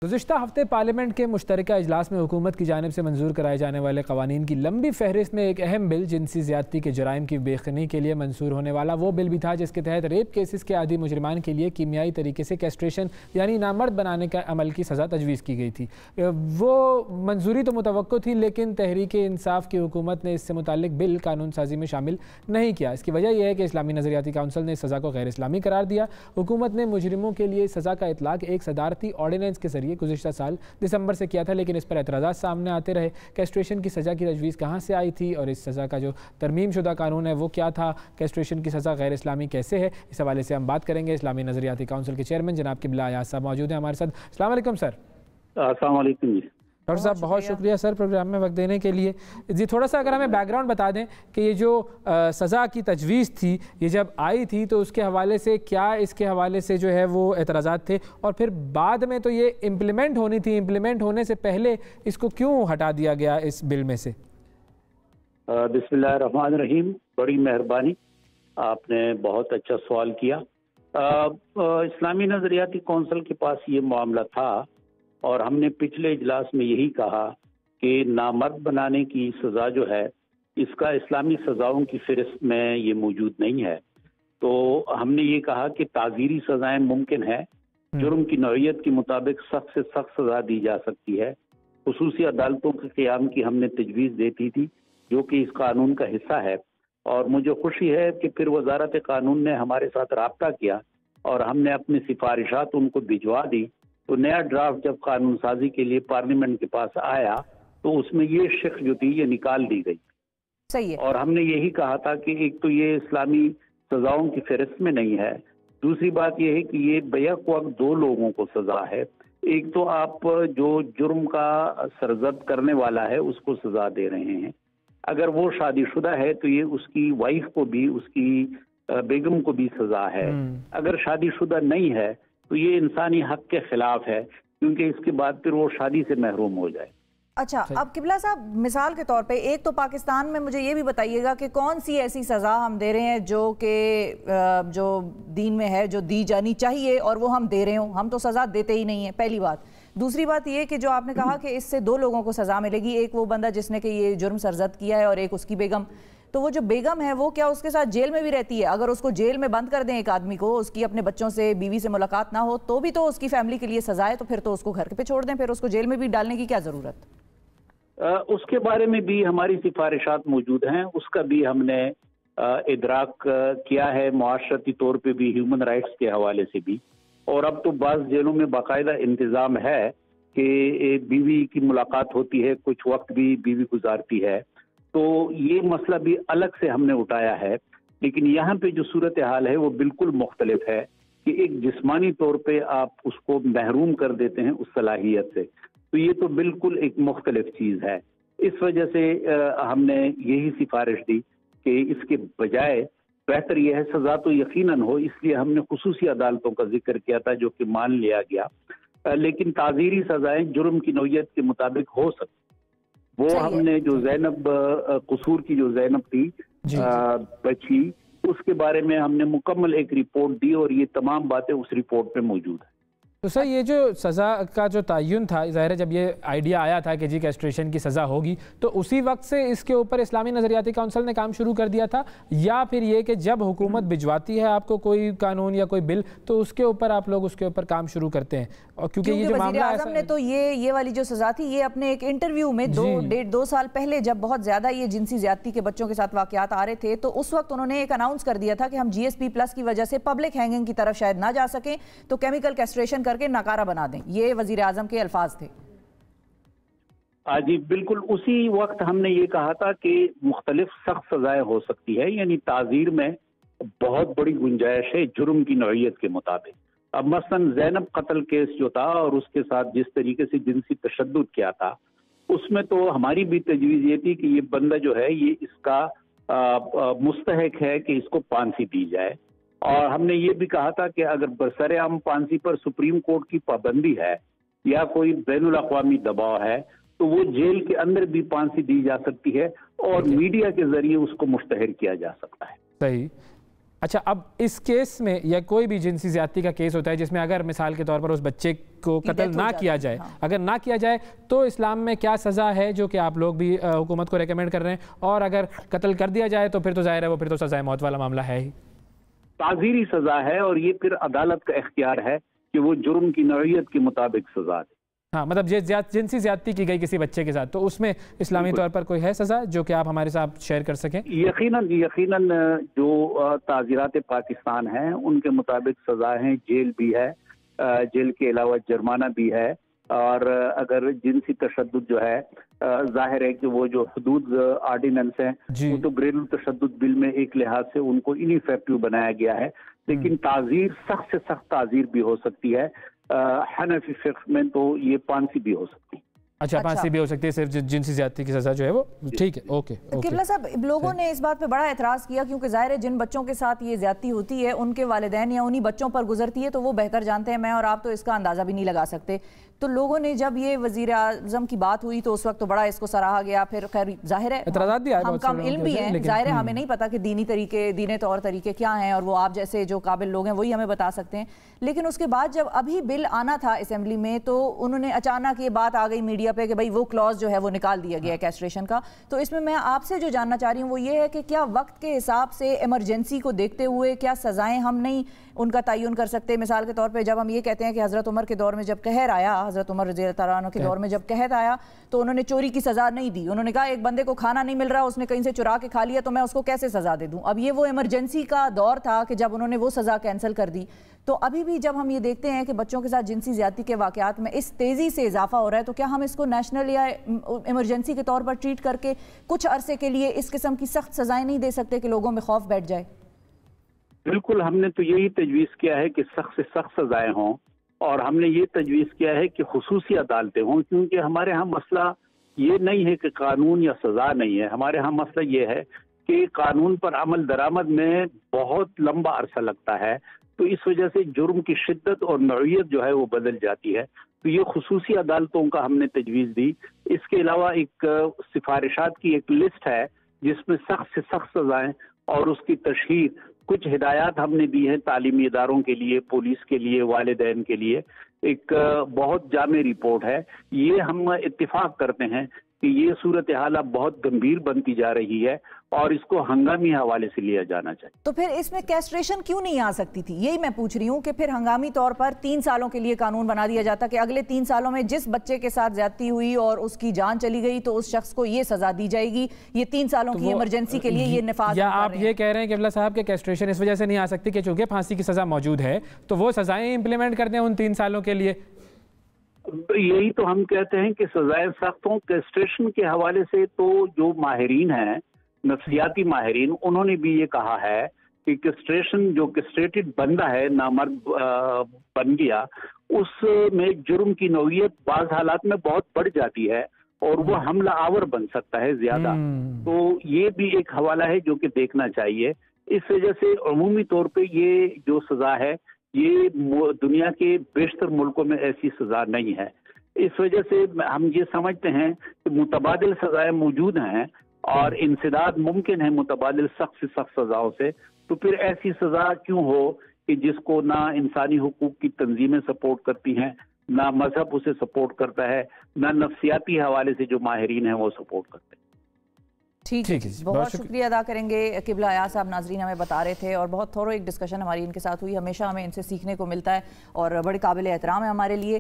गुज़िश्ता हफ्ते पार्लियामेंट के मुश्तरका इजलास में हुकूमत की जानिब से मंजूर कराए जाने वाले कवानीन की लंबी फहरिस्त में एक अहम बिल जिनसी ज़्यादती के जराइम की बेखनी के लिए मंजूर होने वाला वो बिल भी था जिसके तहत रेप केसेस के आदी मुजरिमान के लिए कीमियाई तरीके से कैस्ट्रेशन यानी नामर्द बनाने का अमल की सज़ा तजवीज़ की गई थी। वो मंजूरी तो मुतवक्को थी, लेकिन तहरीक इंसाफ की हुकूमत ने इससे मुताल्लिक बिल कानून साजी में शामिल नहीं किया। इसकी वजह यह है कि इस्लामी नज़रियाती काउंसिल ने इस सज़ा को गैर इस्लामी करार दिया। हुकूमत ने मुजरिमों के लिए सज़ा का इतलाक़ एक सदारती ऑर्डिनेंस के जरिए गुज़िश्ता साल दिसंबर से किया था, लेकिन इस पर एतराज़ात सामने आते रहे। कैस्ट्रेशन की सज़ा की तजवीज़ कहाँ से आई थी और इस सज़ा का जो तरमीम शुदा कानून है वो क्या था, कैस्ट्रेशन की सज़ा गैर इस्लामी कैसे है, इस हवाले से हम बात करेंगे। इस्लामी नज़रियाती काउंसिल के चेयरमैन जनाब किबला अयाज साहब मौजूद हैं हमारे साथ। अस्सलाम वालेकुम सर। अस्सलाम वालेकुम जी। डॉक्टर साहब बहुत शुक्रिया सर प्रोग्राम में वक्त देने के लिए। जी थोड़ा सा अगर हमें बैकग्राउंड बता दें कि ये जो सज़ा की तजवीज़ थी ये जब आई थी तो उसके हवाले से क्या इसके हवाले से जो है वो एतराज़ात थे, और फिर बाद में तो ये इम्प्लीमेंट होनी थी, इम्प्लीमेंट होने से पहले इसको क्यों हटा दिया गया इस बिल में से? बिस्मिल्लाहिर्रहमानिर्रहीम, बड़ी मेहरबानी, आपने बहुत अच्छा सवाल किया। इस्लामी नज़रियाती कौंसिल के पास ये मामला था और हमने पिछले इजलास में यही कहा कि नामर्द बनाने की सज़ा जो है इसका इस्लामी सज़ाओं की फ़हरिस्त में ये मौजूद नहीं है। तो हमने ये कहा कि ताज़ीरी सज़ाएं मुमकिन है, जुर्म की नौइयत के मुताबिक सख्त से सख्त सज़ा दी जा सकती है। खुसूसी अदालतों के क़याम की हमने तजवीज़ देती थी जो कि इस कानून का हिस्सा है, और मुझे खुशी है कि फिर वज़ारत कानून ने हमारे साथ राब्ता किया और हमने अपनी सिफारिशात उनको भिजवा दी। तो नया ड्राफ्ट जब कानून साजी के लिए पार्लियामेंट के पास आया तो उसमें ये शिक जो थी ये निकाल दी गई। सही है। और हमने यही कहा था कि एक तो ये इस्लामी सजाओं की फहरिस्त में नहीं है, दूसरी बात ये है कि ये बैक वक्त दो लोगों को सजा है। एक तो आप जो जुर्म का सरजद करने वाला है उसको सजा दे रहे हैं, अगर वो शादीशुदा है तो ये उसकी वाइफ को भी, उसकी बेगम को भी सजा है। अगर शादीशुदा नहीं है तो ये इंसानी हक के खिलाफ है, क्योंकि इसके बाद फिर वो शादी से महरूम हो जाए। अच्छा, अब किबला साहब मिसाल के तौर पे एक तो पाकिस्तान में मुझे ये भी बताइएगा कि कौन सी ऐसी सज़ा हम दे रहे हैं जो कि जो दीन में है, जो दी जानी चाहिए और वो हम दे रहे हो। हम तो सज़ा देते ही नहीं है, पहली बात। दूसरी बात ये कि जो आपने कहा कि इससे दो लोगों को सज़ा मिलेगी, एक वो बंदा जिसने कि ये जुर्म सरजद किया है और एक उसकी बेगम। तो वो जो बेगम है वो क्या उसके साथ जेल में भी रहती है? अगर उसको जेल में बंद कर दें एक आदमी को, उसकी अपने बच्चों से, बीवी से मुलाकात ना हो, तो भी तो उसकी फैमिली के लिए सजा है, तो फिर तो उसको घर पे छोड़ दें, फिर उसको जेल में भी डालने की क्या ज़रूरत? उसके बारे में भी हमारी सिफारिशात मौजूद हैं, उसका भी हमने इदराक किया है, मुआशरती तौर पे भी, ह्यूमन राइट्स के हवाले से भी। और अब तो बाज़ जेलों में बाकायदा इंतज़ाम है कि बीवी की मुलाकात होती है, कुछ वक्त भी बीवी गुजारती है। तो ये मसला भी अलग से हमने उठाया है, लेकिन यहाँ पे जो सूरत हाल है वो बिल्कुल मुख्तलिफ है कि एक जिस्मानी तौर पे आप उसको महरूम कर देते हैं उस सलाहियत से, तो ये तो बिल्कुल एक मुख्तलिफ चीज़ है। इस वजह से हमने यही सिफारिश दी कि इसके बजाय बेहतर यह है सज़ा तो यकीनन हो, इसलिए हमने खुसूसी अदालतों का जिक्र किया था जो कि मान लिया गया, लेकिन ताज़ीरी सज़ाएं जुर्म की नौइयत के मुताबिक हो सकती। वो हमने जो ज़ैनब कसूर की जो ज़ैनब थी बच्ची, उसके बारे में हमने मुकम्मल एक रिपोर्ट दी और ये तमाम बातें उस रिपोर्ट में मौजूद है। तो सर ये जो सज़ा का जो तयन था, ज़ाहिर है जब ये आइडिया आया था कि जी कैस्ट्रेशन की सज़ा होगी तो उसी वक्त से इसके ऊपर इस्लामी नज़रियाती काउंसिल ने काम शुरू कर दिया था, या फिर ये कि जब हुकूमत भिजवाती है आपको कोई कानून या कोई बिल तो उसके ऊपर आप लोग उसके ऊपर काम शुरू करते हैं? और क्योंकि ये जो मामला आज़म ने तो ये वाली जो सज़ा थी ये अपने एक इंटरव्यू में 2 साल पहले जब बहुत ज़्यादा ये जिनसी ज़्यादती के बच्चों के साथ वाक़यात आ रहे थे तो उस वक्त उन्होंने एक अनाउंस कर दिया था कि हम GSP+ की वजह से पब्लिक हैंगिंग की तरफ शायद ना जा सकें तो केमिकल कैस्ट्रेशन करके नकारा बना दें। ये वजीर आजम के अल्फाज थे। जी बिल्कुल, उसी वक्त हमने ये कहा था कि मुख्तलिफ सख्त सजाएं हो सकती है, यानी ताज़ीर में बहुत बड़ी गुंजाइश है जुर्म की नौइयत के मुताबिक। अब मसलन ज़ैनब कत्ल केस जो था और उसके साथ जिस तरीके से जिनसी तशद्दुद किया था, उसमें तो हमारी भी तजवीज़ ये थी कि ये बंदा जो है ये इसका मुस्तहिक है कि इसको फांसी दी जाए। और हमने ये भी कहा था कि अगर बरसरेआम फांसी पर सुप्रीम कोर्ट की पाबंदी है या कोई बैनुल अक़वामी दबाव है तो वो जेल के अंदर भी फांसी दी जा सकती है और मीडिया के जरिए उसको मुश्तहर किया जा सकता है। सही। अच्छा, अब इस केस में या कोई भी जिनसी ज़्यादती का केस होता है जिसमें अगर मिसाल के तौर पर उस बच्चे को कत्ल ना किया जाए, अगर ना किया जाए तो इस्लाम में क्या सज़ा है जो कि आप लोग भी हुकूमत को रेकमेंड कर रहे हैं, और अगर कत्ल कर दिया जाए तो फिर तो ज़ाहिर है वो फिर तो सज़ाए मौत वाला मामला है ही। ताज़ीरी सज़ा है और ये फिर अदालत का इख्तियार है कि वो जुर्म की नौइयत के मुताबिक सज़ा दे। हाँ, मतलब जिनसी ज़्यादती की गई किसी बच्चे के साथ तो उसमें इस्लामी तौर पर कोई है सज़ा जो कि आप हमारे साथ शेयर कर सकें? यकीनन जो ताज़ीरात पाकिस्तान हैं उनके मुताबिक सज़ा है, जेल भी है, जेल के अलावा जुर्माना भी है, और अगर जिनसी तशद्दुद जो है जाहिर है कि वो जो हदूद आर्डिनेंस है वो तो घरेलू तशद्दुद बिल में एक लिहाज से उनको इनइफेक्टिव बनाया गया है, लेकिन ताज़ीर सख्त से सख्त ताज़ीर भी हो सकती है। हनफी फिक्र में तो ये फांसी भी हो सकती है। अच्छा, फांसी भी हो सकती है, सिर्फ जिनसी ज़्यादती की सज़ा जो है वो ठीक है। ओके किबला साहब, लोगों ने इस बात पे बड़ा एतराज़ किया क्योंकि ज़ाहिर है जिन बच्चों के साथ ये ज़्यादती होती है उनके वालिदैन या उन्हीं बच्चों पर गुजरती है तो वो बेहतर जानते हैं, मैं और आप तो इसका अंदाज़ा भी नहीं लगा सकते। तो लोगों ने जब ये वज़ीर आज़म की बात हुई तो उस वक्त तो बड़ा इसको सराहा गया, फिर खैर जाहिर है हम कम इल्म भी हैं, जाहिर है हमें नहीं पता कि दीनी तौर तरीके क्या हैं, और वो आप जैसे जो काबिल लोग हैं वही हमें बता सकते हैं। लेकिन उसके बाद जब अभी बिल आना था असेंबली में तो उन्होंने अचानक ये बात आ गई मीडिया पे कि भाई वो क्लॉज जो है वो निकाल दिया गया है कैस्ट्रेशन का। तो इसमें मैं आपसे जो जानना चाह रही हूँ वो ये है कि क्या वक्त के हिसाब से इमरजेंसी को देखते हुए क्या सज़ाएं हम नहीं उनका तयन कर सकते? मिसाल के तौर पे जब हम ये कहते हैं कि हज़रत उमर के दौर में जब कहर आया, हज़रत उमर रज़ी अल्लाह तआला अन्हु के दौर में जब कहर आया तो उन्होंने चोरी की सज़ा नहीं दी, उन्होंने कहा एक बंदे को खाना नहीं मिल रहा, उसने कहीं से चुरा के खा लिया तो मैं उसको कैसे सज़ा दे दूँ। अब ये वो इमरजेंसी का दौर था कि जब उन्होंने वो सज़ा कैंसिल कर दी। तो अभी भी जब हम ये देखते हैं कि बच्चों के साथ जिनसी ज़्यादती के वाक़यात में इस तेज़ी से इजाफा हो रहा है तो क्या हम इसको नेशनल या इमरजेंसी के तौर पर ट्रीट करके कुछ अरसे के लिए इस किस्म की सख्त सज़ाएं नहीं दे सकते कि लोगों में खौफ बैठ जाए? बिल्कुल, हमने तो यही तजवीज़ किया है कि सख्त से सख्त सजाएं हों, और हमने ये तजवीज़ किया है कि खुसूसी अदालतें हों, क्योंकि हमारे यहाँ मसला ये नहीं है कि कानून या सज़ा नहीं है, हमारे यहाँ मसला ये है कि कानून पर अमल दरामद में बहुत लंबा अरसा लगता है, तो इस वजह से जुर्म की शिद्दत और नौइयत जो है वो बदल जाती है। तो ये खुसूसी अदालतों का हमने तजवीज़ दी। इसके अलावा एक सिफारिशात की एक लिस्ट है जिसमें सख्त से सख्त सजाएं और उसकी तशहीर, कुछ हिदायत हमने दी हैं तालीमी इदारों के लिए, पुलिस के लिए, वालिदैन के लिए। एक बहुत जामे रिपोर्ट है। ये हम इत्तिफाक करते हैं कि ये सूरत हाल अब बहुत गंभीर बनती जा रही है और इसको हंगामी हवाले से लिया जाना चाहिए। तो फिर इसमें कैस्ट्रेशन क्यों नहीं आ सकती थी? यही मैं पूछ रही हूँ कि फिर हंगामी तौर पर 3 सालों के लिए कानून बना दिया जाता कि अगले 3 सालों में जिस बच्चे के साथ ज्यादती हुई और उसकी जान चली गई तो उस शख्स को ये सजा दी जाएगी। ये 3 सालों की इमरजेंसी के लिए ये निफाज। या आप ये कह रहे हैं किबला साहब के कैस्ट्रेशन इस वजह से नहीं आ सकती कि चूंकि फांसी की सजा मौजूद है तो वो सजाएं इंप्लीमेंट करते हैं उन 3 सालों के लिए? यही तो हम कहते हैं कि सजाएं सख्त हों। कैस्ट्रेशन के हवाले से तो जो माहिरीन हैं, नफ्सियाती माहिरीन, उन्होंने भी ये कहा है कि कैस्ट्रेशन, जो कैस्ट्रेटेड बंदा है, नामर्द बन गया, उसमें जुर्म की नौइयत बाज़ हालात में बहुत बढ़ जाती है और वो हमला आवर बन सकता है ज्यादा। तो ये भी एक हवाला है जो कि देखना चाहिए। इस वजह से अमूमी तौर पे ये जो सजा है ये दुनिया के बेशतर मुल्कों में ऐसी सजा नहीं है। इस वजह से हम ये समझते हैं कि मुतबादिल सजाएं मौजूद हैं और इंसदाद मुमकिन है मुतबादिल सख्त से सख्त सजाओं से। तो फिर ऐसी सजा क्यों हो कि जिसको ना इंसानी हुकूक की तंजीमें सपोर्ट करती हैं, ना मजहब उसे सपोर्ट करता है, ना नफ्सियाती हवाले से जो माहिरीन हैं वो सपोर्ट करते हैं। ठीक है, बहुत शुक्रिया अदा करेंगे किबला अयाज साहब। नाजरीन हमें बता रहे थे और बहुत थोरो एक डिस्कशन हमारी इनके साथ हुई। हमेशा हमें इनसे सीखने को मिलता है और बड़े काबिल एहतराम है हमारे लिए।